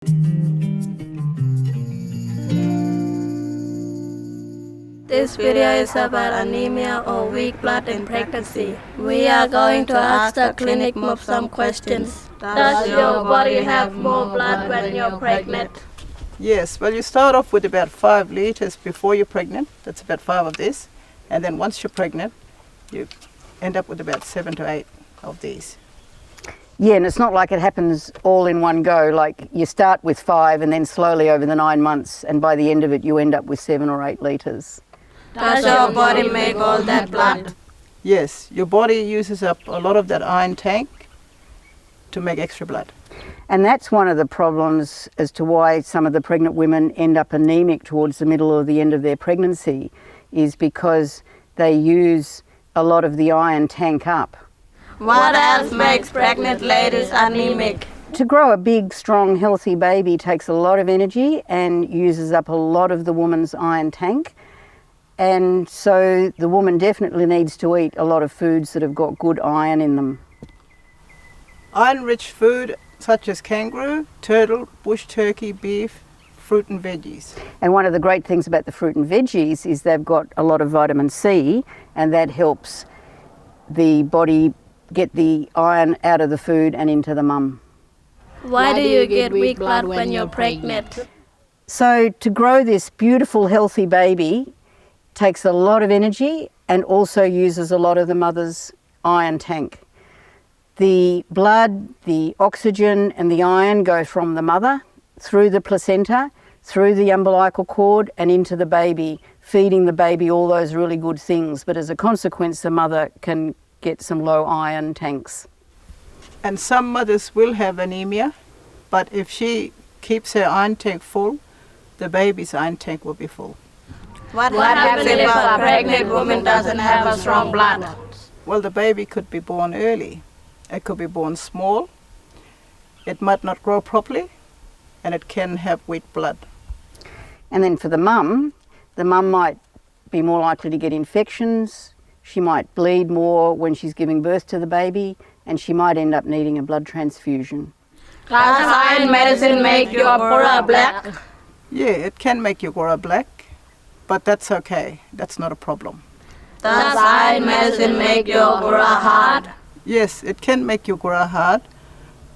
This video is about anemia or weak blood in pregnancy. We are going to ask the clinic mob some questions. Does your body have more blood when you're pregnant? Yes, well, you start off with about 5 liters before you're pregnant. That's about 5 of this. And then once you're pregnant, you end up with about 7 to 8 of these. Yeah, and it's not like it happens all in one go. Like you start with 5 and then slowly over the 9 months, and by the end of it you end up with 7 or 8 litres. Does your body make all that blood? Yes, your body uses up a lot of that iron tank to make extra blood. And that's one of the problems as to why some of the pregnant women end up anemic towards the middle or the end of their pregnancy, is because they use a lot of the iron tank up. What else makes pregnant ladies anemic? To grow a big, strong, healthy baby takes a lot of energy and uses up a lot of the woman's iron tank. And so the woman definitely needs to eat a lot of foods that have got good iron in them. Iron-rich food such as kangaroo, turtle, bush turkey, beef, fruit and veggies. And one of the great things about the fruit and veggies is they've got a lot of vitamin C, and that helps the body get the iron out of the food and into the mum. Why do you get weak blood when you're pregnant? So to grow this beautiful, healthy baby takes a lot of energy and also uses a lot of the mother's iron tank. The blood, the oxygen and the iron go from the mother through the placenta, through the umbilical cord and into the baby, feeding the baby all those really good things. But as a consequence, the mother can get some low iron tanks. And some mothers will have anemia, but if she keeps her iron tank full, the baby's iron tank will be full. What happens if a pregnant woman doesn't have a strong blood? Well, the baby could be born early. It could be born small. It might not grow properly, and it can have weak blood. And then for the mum might be more likely to get infections. She might bleed more when she's giving birth to the baby, and she might end up needing a blood transfusion. Does iron medicine make your bora black? Yeah, it can make your gora black, but that's okay. That's not a problem. Does iron medicine make your bora hard? Yes, it can make your gora hard,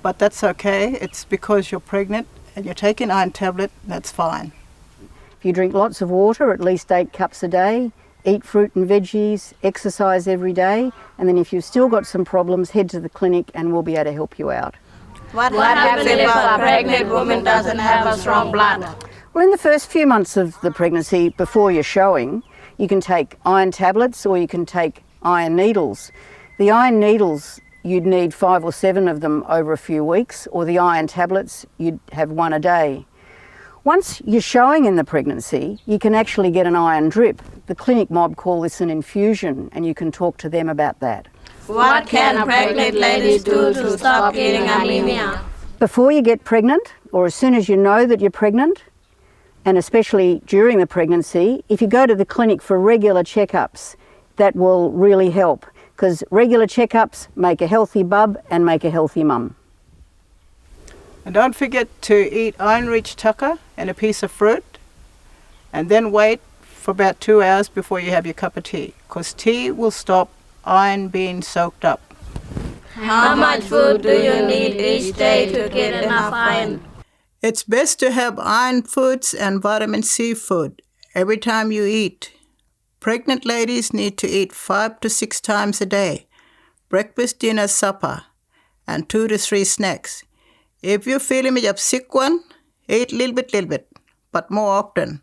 but that's okay. It's because you're pregnant and you're taking iron tablet, that's fine. If you drink lots of water, at least 8 cups a day, eat fruit and veggies, exercise every day, and then if you've still got some problems, head to the clinic and we'll be able to help you out. What happens if a pregnant woman doesn't have a strong blood? Well, in the first few months of the pregnancy, before you're showing, you can take iron tablets or you can take iron needles. The iron needles, you'd need 5 or 7 of them over a few weeks, or the iron tablets, you'd have 1 a day. Once you're showing in the pregnancy, you can actually get an iron drip. The clinic mob call this an infusion, and you can talk to them about that. What can pregnant ladies do to stop getting anemia? Before you get pregnant, or as soon as you know that you're pregnant, and especially during the pregnancy, if you go to the clinic for regular checkups, that will really help, because regular checkups make a healthy bub and make a healthy mum. And don't forget to eat iron-rich tucker and a piece of fruit, and then wait for about 2 hours before you have your cup of tea, because tea will stop iron being soaked up. How much food do you need each day to get enough iron? It's best to have iron foods and vitamin C food every time you eat. Pregnant ladies need to eat 5 to 6 times a day, breakfast, dinner, supper, and 2 to 3 snacks. If you're feeling a sick one, eat little bit, but more often.